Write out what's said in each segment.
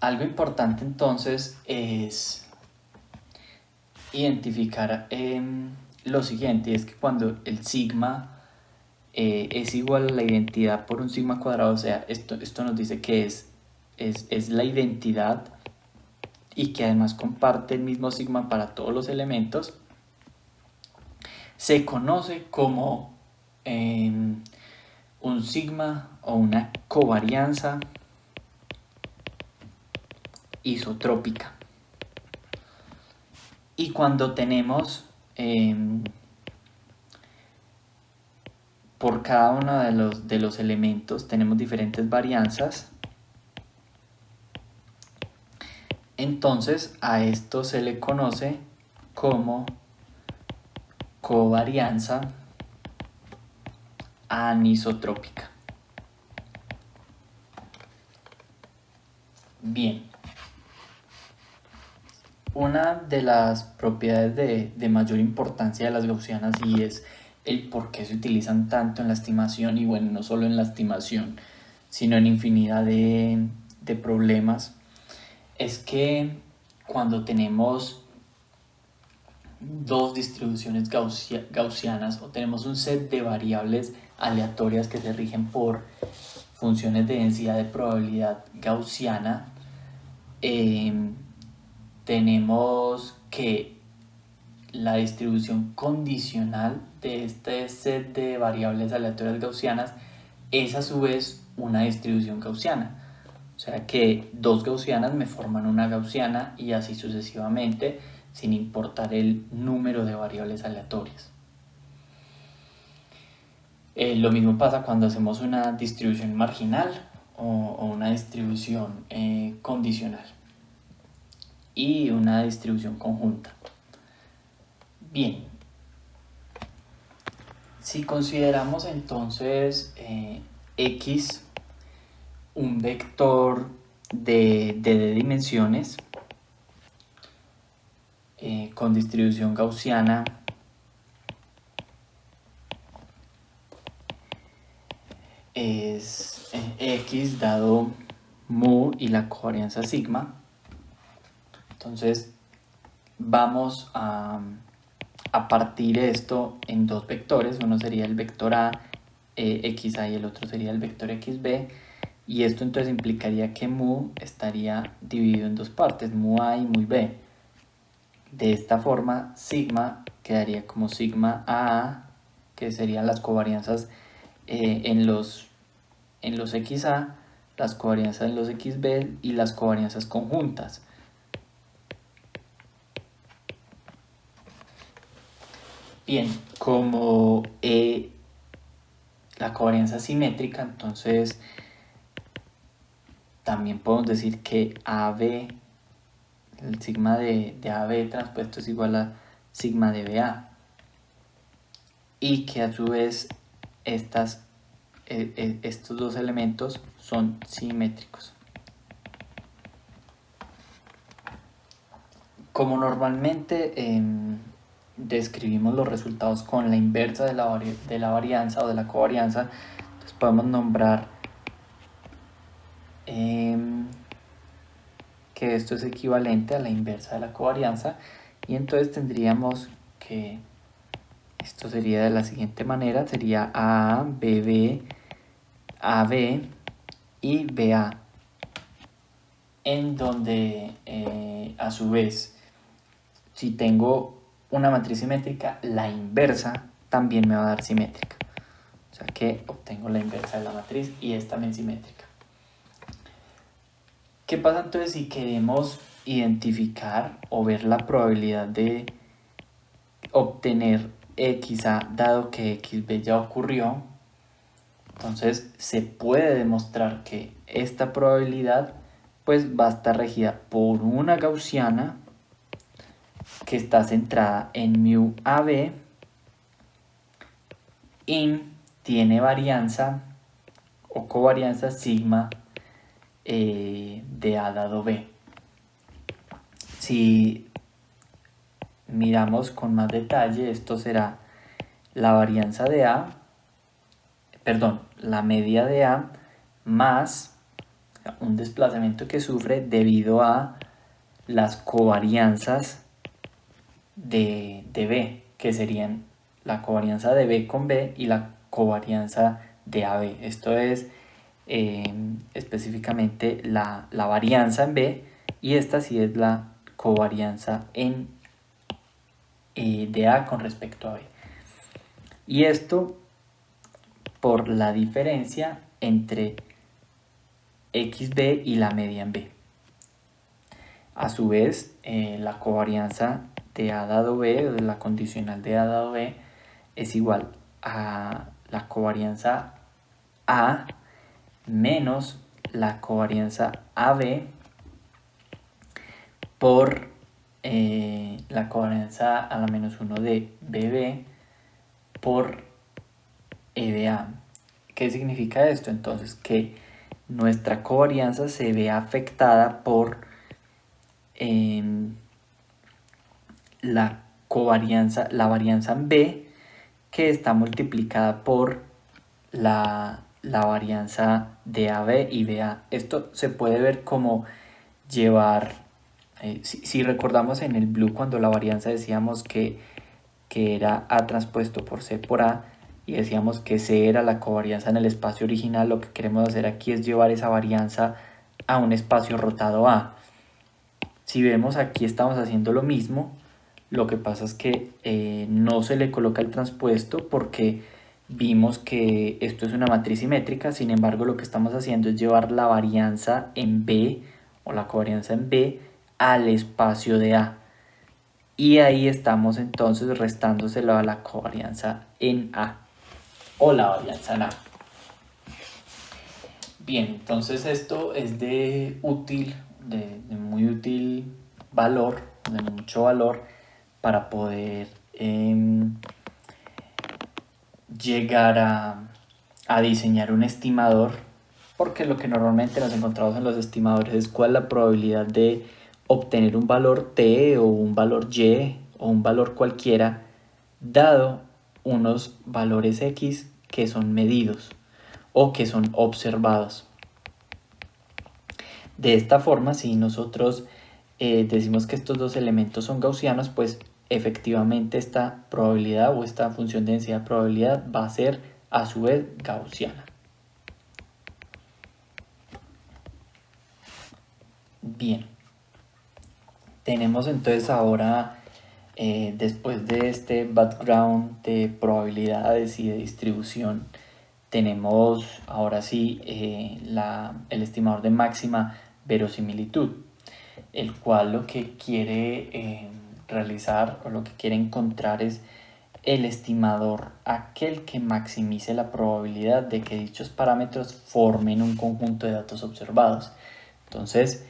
Algo importante entonces es identificar lo siguiente, y es que cuando el sigma es igual a la identidad por un sigma cuadrado, o sea, esto nos dice que es la identidad y que además comparte el mismo sigma para todos los elementos, se conoce como un sigma o una covarianza isotrópica. Y cuando tenemos por cada uno de los elementos tenemos diferentes varianzas, entonces a esto se le conoce como covarianza anisotrópica. Bien, una de las propiedades de mayor importancia de las gaussianas, y es el por qué se utilizan tanto en la estimación, y bueno, no solo en la estimación, sino en infinidad de problemas, es que cuando tenemos dos distribuciones gaussianas o tenemos un set de variables aleatorias que se rigen por funciones de densidad de probabilidad gaussiana, tenemos que la distribución condicional de este set de variables aleatorias gaussianas es a su vez una distribución gaussiana. O sea que dos gaussianas me forman una gaussiana y así sucesivamente, sin importar el número de variables aleatorias. Lo mismo pasa cuando hacemos una distribución marginal o una distribución condicional y una distribución conjunta. Bien, si consideramos entonces X un vector de d dimensiones con distribución gaussiana, es X dado mu y la covarianza sigma. Entonces vamos a partir esto en dos vectores. Uno sería el vector A, XA, y el otro sería el vector XB. Y esto entonces implicaría que mu estaría dividido en dos partes, mu A y mu B. De esta forma, sigma quedaría como sigma A, que serían las covarianzas en los XA, las covarianzas en los XB y las covarianzas conjuntas. Bien, como la covarianza simétrica, entonces también podemos decir que AB, el sigma de AB transpuesto es igual a sigma de BA, y que a su vez estos dos elementos son simétricos. Como normalmente describimos los resultados con la inversa de la varianza o de la covarianza, entonces podemos nombrar que esto es equivalente a la inversa de la covarianza, y entonces tendríamos que esto sería de la siguiente manera, sería A, BB, AB y BA, en donde a su vez, si tengo una matriz simétrica, la inversa también me va a dar simétrica. O sea que obtengo la inversa de la matriz y es también simétrica. ¿Qué pasa entonces si queremos identificar o ver la probabilidad de obtener XA dado que XB ya ocurrió? Entonces se puede demostrar que esta probabilidad pues va a estar regida por una gaussiana que está centrada en mu AB y tiene varianza o covarianza sigma de A dado B. Si miramos con más detalle, esto será la varianza de A, perdón, la media de A más un desplazamiento que sufre debido a las covarianzas de B, que serían la covarianza de B con B y la covarianza de AB. Esto es específicamente la varianza en B, y esta sí es la covarianza de A con respecto a B. Y esto por la diferencia entre XB y la media en B. A su vez, la covarianza de A dado B, o de la condicional de A dado B, es igual a la covarianza A menos la covarianza AB por la covarianza a la menos 1 de BB por EBA. ¿Qué significa esto? Entonces, que nuestra covarianza se ve afectada por la varianza en B, que está multiplicada por la varianza de AB y BA. Esto se puede ver como llevar, si recordamos en el blue, cuando la varianza decíamos que era A transpuesto por C por A, y decíamos que C era la covarianza en el espacio original, lo que queremos hacer aquí es llevar esa varianza a un espacio rotado A. Si vemos aquí estamos haciendo lo mismo, lo que pasa es que no se le coloca el transpuesto porque vimos que esto es una matriz simétrica. Sin embargo, lo que estamos haciendo es llevar la varianza en B, o la covarianza en B, al espacio de A. Y ahí estamos entonces restándoselo a la covarianza en A, o la varianza en A. Bien, entonces esto es de muy útil valor, de mucho valor, para poder llegar a diseñar un estimador, porque lo que normalmente nos encontramos en los estimadores es cuál es la probabilidad de obtener un valor t o un valor y o un valor cualquiera dado unos valores x que son medidos o que son observados. De esta forma, si nosotros decimos que estos dos elementos son gaussianos, pues efectivamente esta probabilidad o esta función de densidad de probabilidad va a ser a su vez gaussiana. Bien, tenemos entonces ahora, después de este background de probabilidades y de distribución, tenemos ahora sí el estimador de máxima verosimilitud, el cual lo que quiere realizar o lo que quiere encontrar es el estimador, aquel que maximice la probabilidad de que dichos parámetros formen un conjunto de datos observados. Entonces,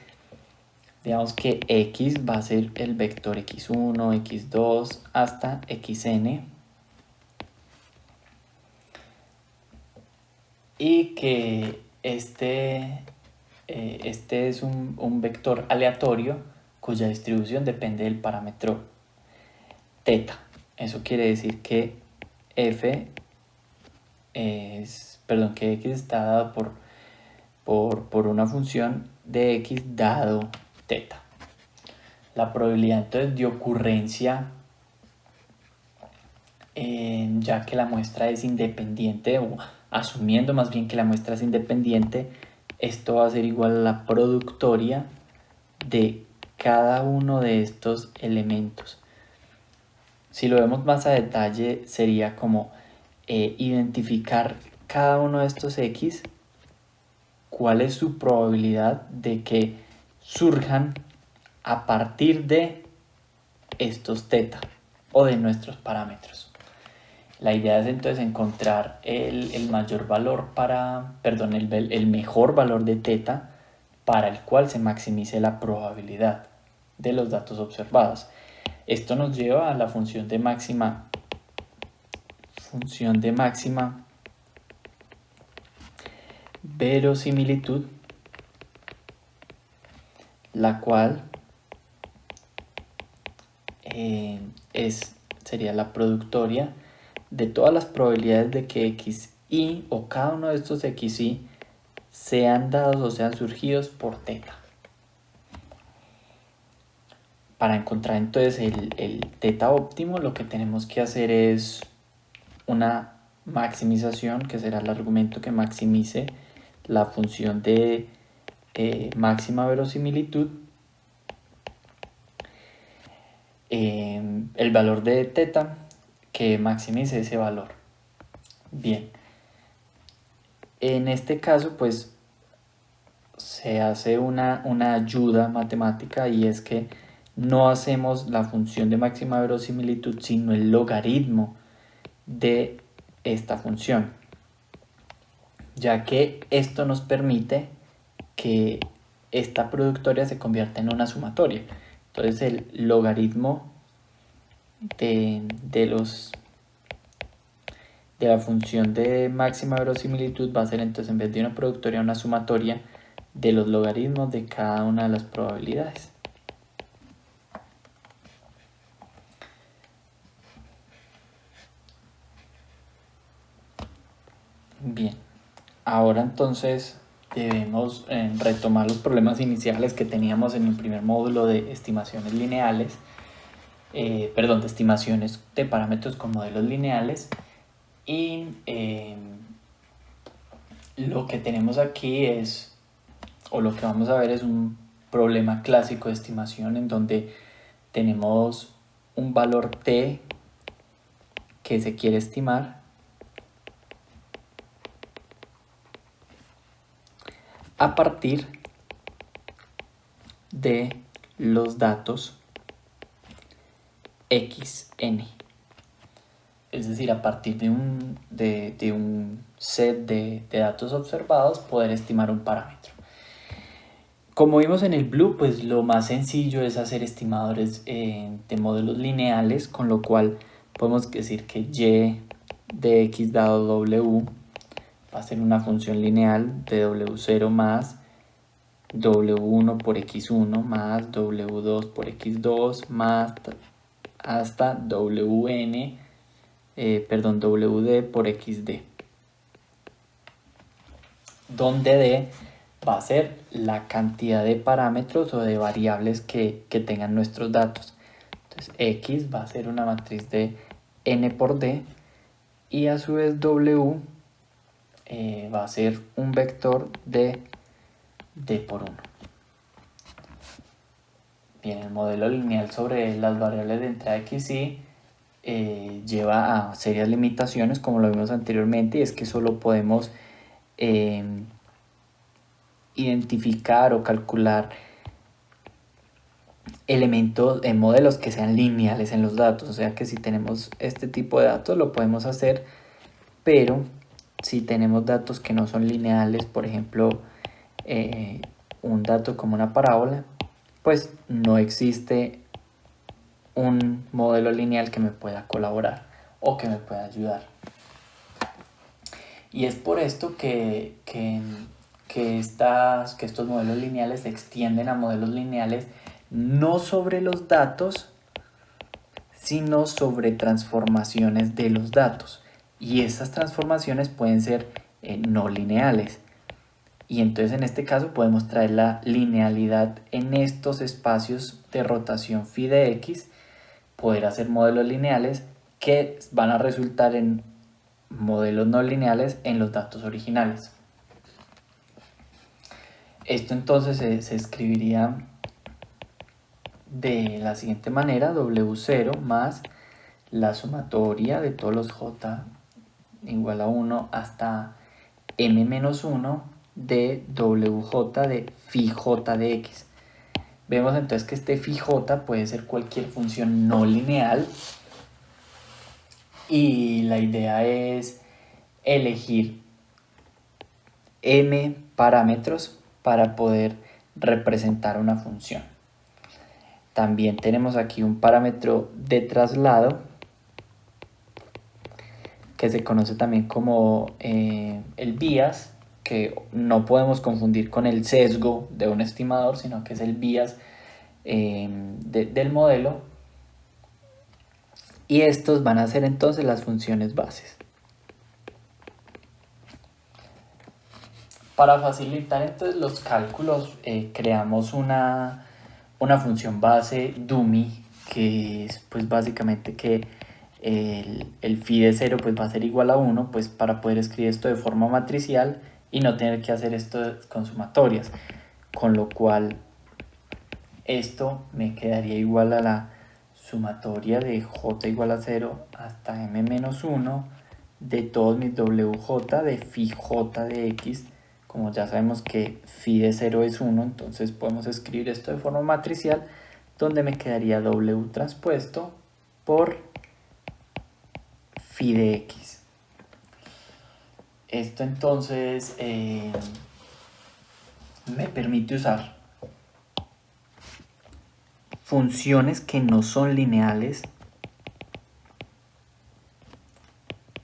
digamos que x va a ser el vector x1, x2 hasta xn, y que este es un vector aleatorio cuya distribución depende del parámetro θ. Eso quiere decir que que x está dado por una función de x dado θ. La probabilidad entonces de ocurrencia, ya que la muestra es independiente, o asumiendo más bien que la muestra es independiente, esto va a ser igual a la productoria de cada uno de estos elementos. Si lo vemos más a detalle, sería como identificar cada uno de estos x, cuál es su probabilidad de que surjan a partir de estos θ o de nuestros parámetros. La idea es entonces encontrar el mayor valor el mejor valor de θ para el cual se maximice la probabilidad de los datos observados. Esto nos lleva a la función de máxima verosimilitud, la cual sería la productoria de todas las probabilidades de que xi o cada uno de estos xi sean dados o sean surgidos por teta. Para encontrar entonces el teta óptimo, lo que tenemos que hacer es una maximización, que será el argumento que maximice la función de máxima verosimilitud, el valor de teta que maximice ese valor. Bien, en este caso pues se hace una ayuda matemática, y es que no hacemos la función de máxima verosimilitud sino el logaritmo de esta función, ya que esto nos permite que esta productoria se convierta en una sumatoria. Entonces el logaritmo de la función de máxima verosimilitud va a ser entonces, en vez de una productoria, una sumatoria de los logaritmos de cada una de las probabilidades. Bien, ahora entonces debemos retomar los problemas iniciales que teníamos en el primer módulo de estimaciones lineales, de estimaciones de parámetros con modelos lineales, y lo que tenemos aquí es, o lo que vamos a ver es un problema clásico de estimación en donde tenemos un valor t que se quiere estimar a partir de los datos xn, es decir, a partir de un set de datos observados poder estimar un parámetro. Como vimos en el blue, pues lo más sencillo es hacer estimadores de modelos lineales, con lo cual podemos decir que y de x dado w va a ser una función lineal de w0 más w1 por x1 más w2 por x2 más hasta wd por xd, donde d va a ser la cantidad de parámetros o de variables que tengan nuestros datos. Entonces x va a ser una matriz de n por d, y a su vez w va a ser un vector de d por 1. Bien, el modelo lineal sobre las variables de entrada x y lleva a serias limitaciones, como lo vimos anteriormente, y es que solo podemos identificar o calcular elementos en modelos que sean lineales en los datos. O sea que si tenemos este tipo de datos lo podemos hacer, pero si tenemos datos que no son lineales, por ejemplo un dato como una parábola, pues no existe un modelo lineal que me pueda colaborar o que me pueda ayudar. Y es por esto que estos modelos lineales se extienden a modelos lineales no sobre los datos, sino sobre transformaciones de los datos. Y esas transformaciones pueden ser no lineales. Y entonces en este caso podemos traer la linealidad en estos espacios de rotación phi de x, poder hacer modelos lineales que van a resultar en modelos no lineales en los datos originales. Esto entonces se escribiría de la siguiente manera: w0 más la sumatoria de todos los j igual a 1 hasta m menos 1 de wj de phi j de x. Vemos entonces que este phi j puede ser cualquier función no lineal, y la idea es elegir m parámetros para poder representar una función. También tenemos aquí un parámetro de traslado que se conoce también como el bias, que no podemos confundir con el sesgo de un estimador, sino que es el bias del modelo. Y estos van a ser entonces las funciones bases. Para facilitar entonces los cálculos, creamos una función base dummy, que es pues básicamente que el phi de 0 pues va a ser igual a 1, pues para poder escribir esto de forma matricial y no tener que hacer esto con sumatorias, con lo cual esto me quedaría igual a la sumatoria de j igual a 0 hasta m menos 1 de todos mis wj de phi j de x. Como ya sabemos que phi de 0 es 1, entonces podemos escribir esto de forma matricial, donde me quedaría w transpuesto por phi de x. Esto entonces me permite usar funciones que no son lineales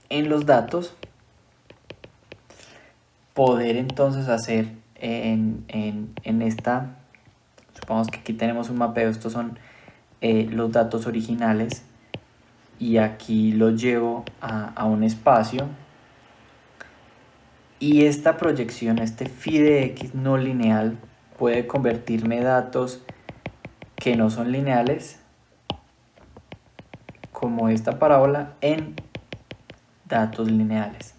en los datos, poder entonces hacer en esta, supongamos que aquí tenemos un mapeo, estos son los datos originales y aquí los llevo a un espacio, y esta proyección, este phi de x no lineal, puede convertirme datos que no son lineales, como esta parábola, en datos lineales.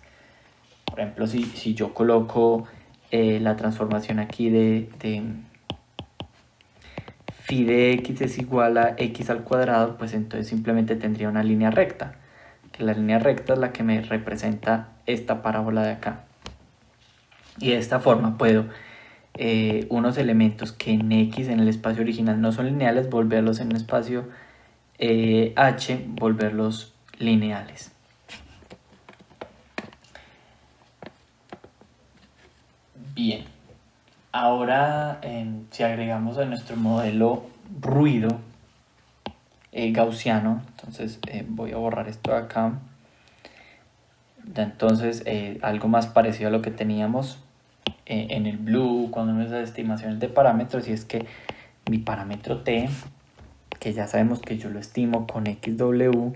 Por ejemplo, si yo coloco la transformación aquí de phi de x es igual a x al cuadrado, pues entonces simplemente tendría una línea recta, que la línea recta es la que me representa esta parábola de acá. Y de esta forma puedo unos elementos que en x, en el espacio original, no son lineales, volverlos en el espacio h, volverlos lineales. Bien, ahora si agregamos a nuestro modelo ruido gaussiano, entonces voy a borrar esto de acá. Entonces algo más parecido a lo que teníamos en el blue cuando vemos las estimaciones de parámetros, y es que mi parámetro t, que ya sabemos que yo lo estimo con xw,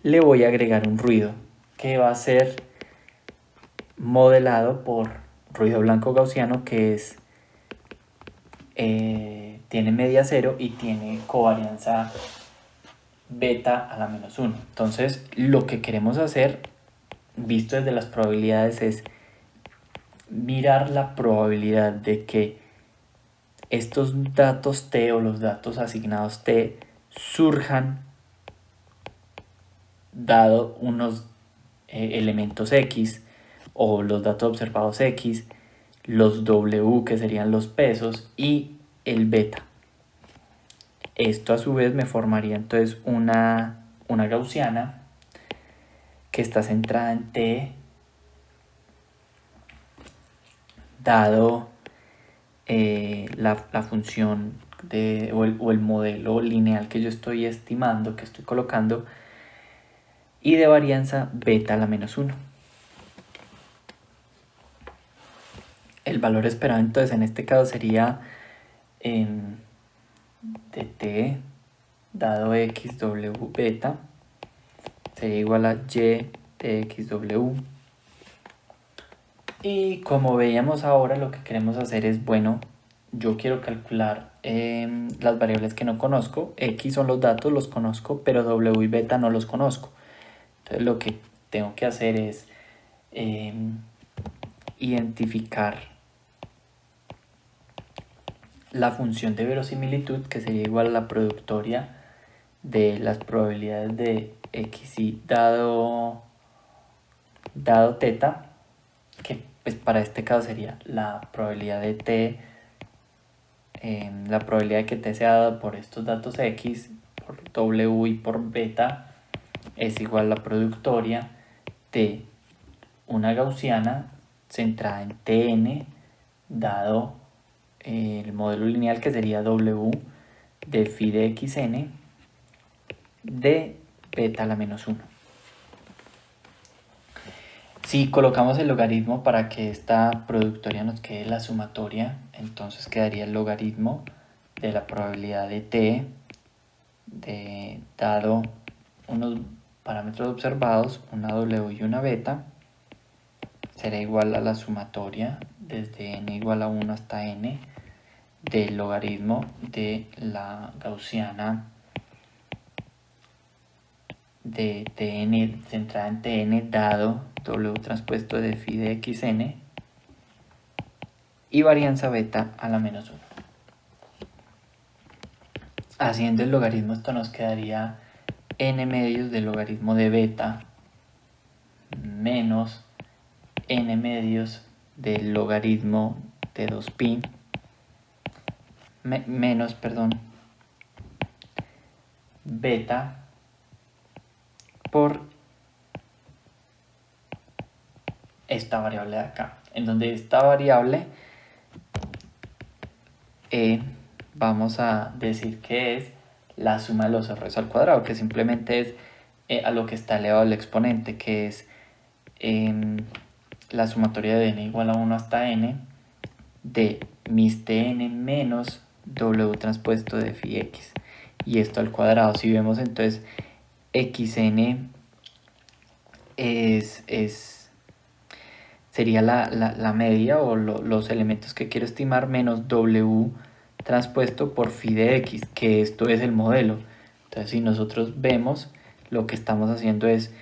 le voy a agregar un ruido que va a ser modelado por ruido blanco gaussiano, que es tiene media 0 y tiene covarianza beta a la menos 1. Entonces lo que queremos hacer, visto desde las probabilidades, es mirar la probabilidad de que estos datos t o los datos asignados t surjan dado unos elementos x, o los datos observados x, los w, que serían los pesos, y el beta. Esto a su vez me formaría entonces una gaussiana que está centrada en t dado la función o el modelo lineal que yo estoy estimando, que estoy colocando, y de varianza beta a la menos 1. El valor esperado entonces en este caso sería de t dado xw beta sería igual a y de xw. Y como veíamos ahora, lo que queremos hacer es, bueno, yo quiero calcular las variables que no conozco. X son los datos, los conozco, pero w y beta no los conozco. Entonces lo que tengo que hacer es identificar la función de verosimilitud, que sería igual a la productoria de las probabilidades de xy dado teta, que pues para este caso sería la probabilidad de t, la probabilidad de que t sea dado por estos datos x, por w y por beta, es igual a la productoria de una gaussiana centrada en tn dado el modelo lineal, que sería w de phi de xn de beta a la menos 1. Si colocamos el logaritmo para que esta productoria nos quede la sumatoria, entonces quedaría el logaritmo de la probabilidad de t dado unos parámetros observados, una w y una beta, será igual a la sumatoria desde n igual a 1 hasta n del logaritmo de la gaussiana de Tn centrada en Tn dado W transpuesto de phi de xn y varianza beta a la menos 1. Haciendo el logaritmo, esto nos quedaría n medios del logaritmo de beta menos n medios del logaritmo de 2pi menos, beta por esta variable de acá, en donde esta variable vamos a decir que es la suma de los errores al cuadrado, que simplemente es a lo que está elevado el exponente, que es la sumatoria de n igual a 1 hasta n de mis tn menos w transpuesto de phi x, y esto al cuadrado. Si vemos entonces xn sería la media o los elementos que quiero estimar menos w transpuesto por phi de x, que esto es el modelo. Entonces si nosotros vemos, lo que estamos haciendo es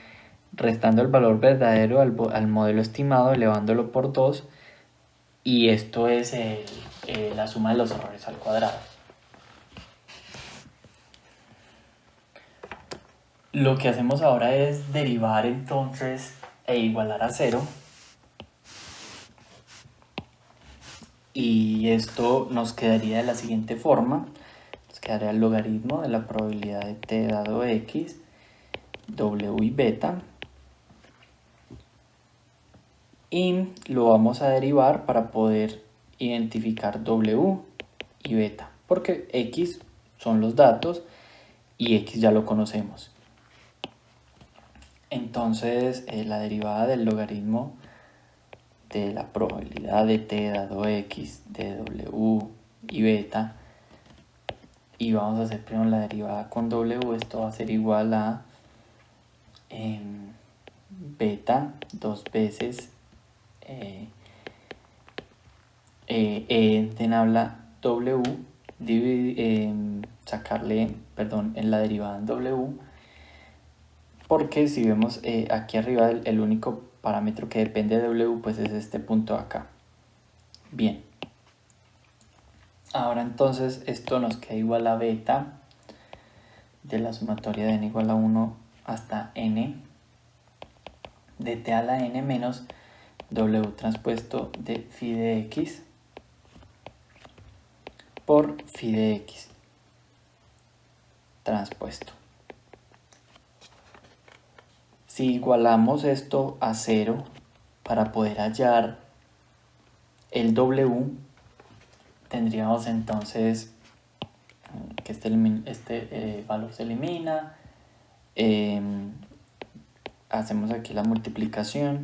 restando el valor verdadero al modelo estimado, elevándolo por 2, y esto es la suma de los errores al cuadrado. Lo que hacemos ahora es derivar entonces e igualar a 0. Y esto nos quedaría de la siguiente forma. Nos quedaría el logaritmo de la probabilidad de t dado x, w y beta. Y lo vamos a derivar para poder identificar w y beta, porque x son los datos y x ya lo conocemos. Entonces la derivada del logaritmo de la probabilidad de t dado x de w y beta, y vamos a hacer primero la derivada con w, esto va a ser igual a beta dos veces en habla w, sacarle, en la derivada en w, porque si vemos aquí arriba el único parámetro que depende de w pues es este punto de acá. Bien, ahora entonces esto nos queda igual a beta de la sumatoria de n igual a 1 hasta n de t a la n menos w transpuesto de phi de x por phi de x transpuesto. Si igualamos esto a 0 para poder hallar el w, tendríamos entonces que este valor se elimina, hacemos aquí la multiplicación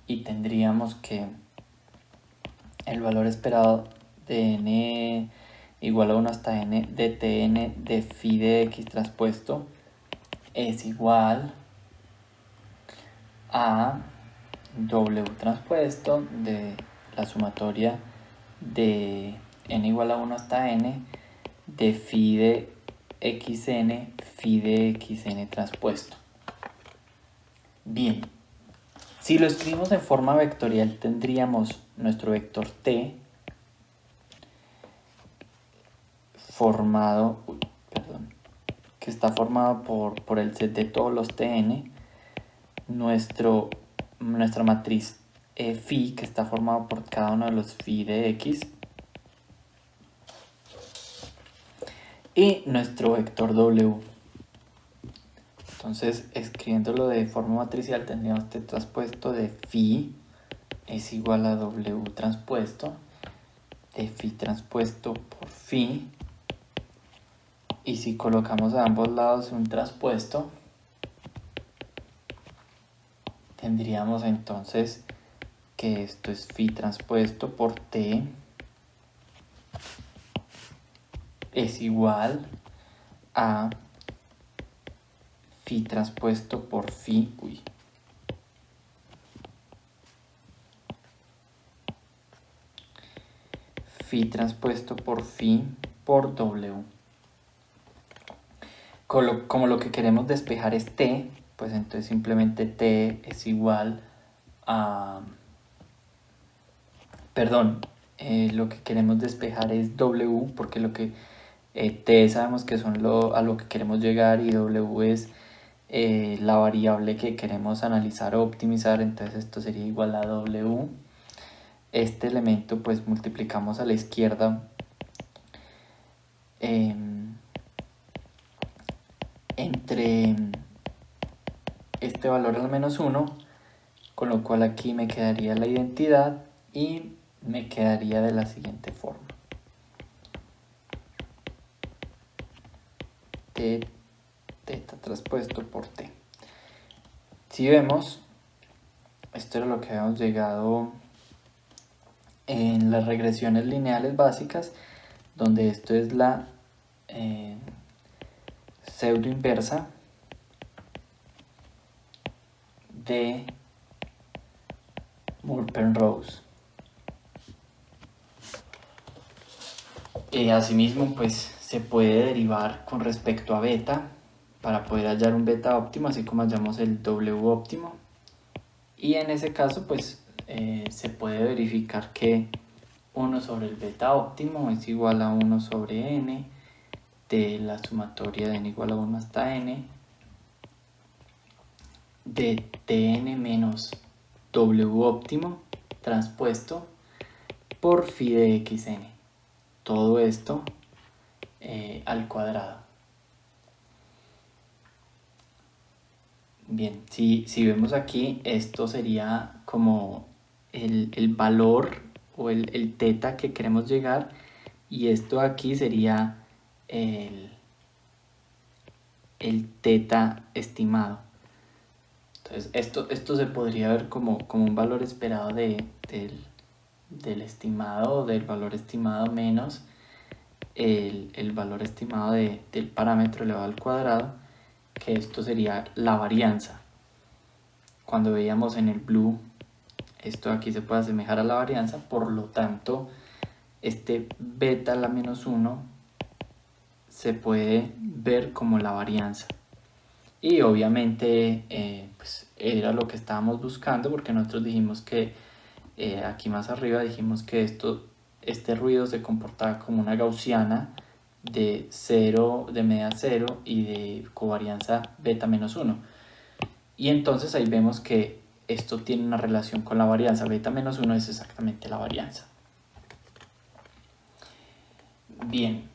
y tendríamos que el valor esperado de n igual a 1 hasta n de tn de phi de x transpuesto es igual a w transpuesto de la sumatoria de n igual a 1 hasta n de phi de xn transpuesto. Bien, si lo escribimos en forma vectorial tendríamos nuestro vector t que está formado por el set de todos los tn, nuestra matriz phi, que está formado por cada uno de los phi de x, y nuestro vector w. Entonces, escribiéndolo de forma matricial, tendríamos t transpuesto de phi es igual a w transpuesto de phi transpuesto por phi, y si colocamos a ambos lados un transpuesto, tendríamos entonces que esto es phi transpuesto por t es igual a phi transpuesto por phi, phi transpuesto por phi por W. Como lo que queremos despejar es t, pues entonces simplemente t es igual a... Perdón, lo que queremos despejar es W, porque lo que t sabemos que son a lo que queremos llegar y W es la variable que queremos analizar o optimizar, entonces esto sería igual a W. Este elemento pues multiplicamos a la izquierda entre este valor al menos 1, con lo cual aquí me quedaría la identidad y me quedaría de la siguiente forma. T teta traspuesto por t. Si vemos, esto era lo que habíamos llegado en las regresiones lineales básicas, donde esto es la pseudo inversa de Moore-Penrose. Asimismo, pues se puede derivar con respecto a beta para poder hallar un beta óptimo, así como hallamos el W óptimo. Y en ese caso, pues se puede verificar que 1 sobre el beta óptimo es igual a 1 sobre n de la sumatoria de n igual a 1 hasta n de tn menos W óptimo transpuesto por phi de xn. Todo esto al cuadrado. Bien, si vemos aquí, esto sería como el valor o el teta que queremos llegar, y esto aquí sería el teta estimado. Entonces esto se podría ver como un valor esperado del estimado, del valor estimado menos el valor estimado del parámetro elevado al cuadrado, que esto sería la varianza. Cuando veíamos en el blue, esto aquí se puede asemejar a la varianza, por lo tanto este beta a la menos 1 se puede ver como la varianza. Y obviamente pues era lo que estábamos buscando, porque nosotros dijimos que aquí más arriba dijimos que este ruido se comportaba como una gaussiana de media 0 y de covarianza beta menos 1. Y entonces ahí vemos que esto tiene una relación con la varianza. Beta menos 1 es exactamente la varianza. Bien.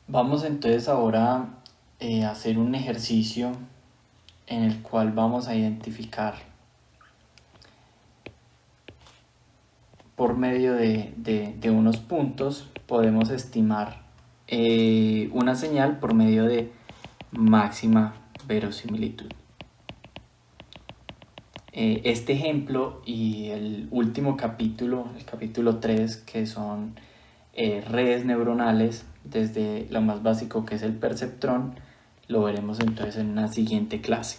Vamos entonces ahora a hacer un ejercicio en el cual vamos a identificar por medio de unos puntos, podemos estimar una señal por medio de máxima verosimilitud. Este ejemplo y el último capítulo, el capítulo 3, que son redes neuronales, desde lo más básico que es el perceptrón, lo veremos entonces en una siguiente clase.